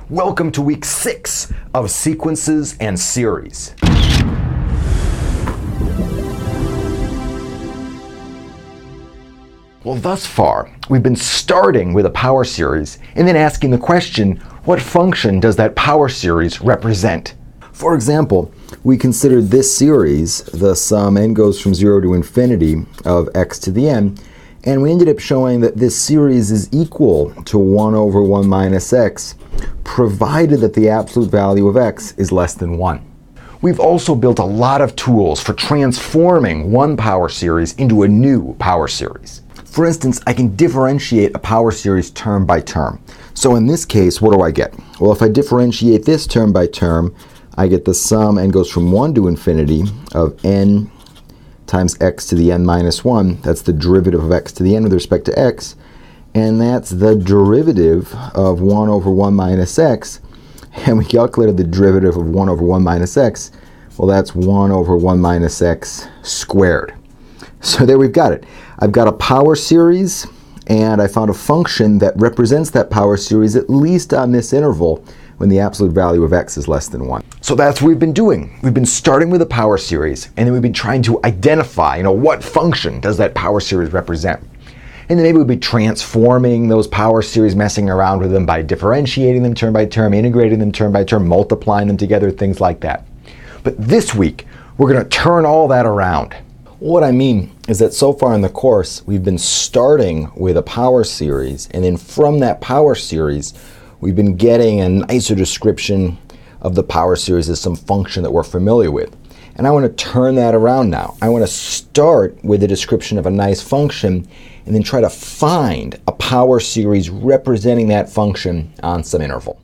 Welcome to week 6 of Sequences and Series. Well, thus far, we've been starting with a power series and then asking the question, what function does that power series represent? For example, we considered this series, the sum n goes from 0 to infinity of x to the n, and we ended up showing that this series is equal to 1 over 1 minus x, provided that the absolute value of x is less than 1. We've also built a lot of tools for transforming one power series into a new power series. For instance, I can differentiate a power series term by term. So in this case, what do I get? Well, if I differentiate this term by term, I get the sum n goes from 1 to infinity of n times x to the n minus 1. That's the derivative of x to the n with respect to x. And that's the derivative of 1 over 1 minus x. And we calculated the derivative of 1 over 1 minus x. Well, that's 1 over 1 minus x squared. So there we've got it. I've got a power series, and I found a function that represents that power series at least on this interval when the absolute value of x is less than 1. So that's what we've been doing. We've been starting with a power series, and then we've been trying to identify, what function does that power series represent? And then maybe we'll be transforming those power series, messing around with them by differentiating them term by term, integrating them term by term, multiplying them together, things like that. But this week, we're going to turn all that around. What I mean is that so far in the course, we've been starting with a power series, and then from that power series, we've been getting a nicer description of the power series as some function that we're familiar with. And I want to turn that around now. I want to start with a description of a nice function and then try to find a power series representing that function on some interval.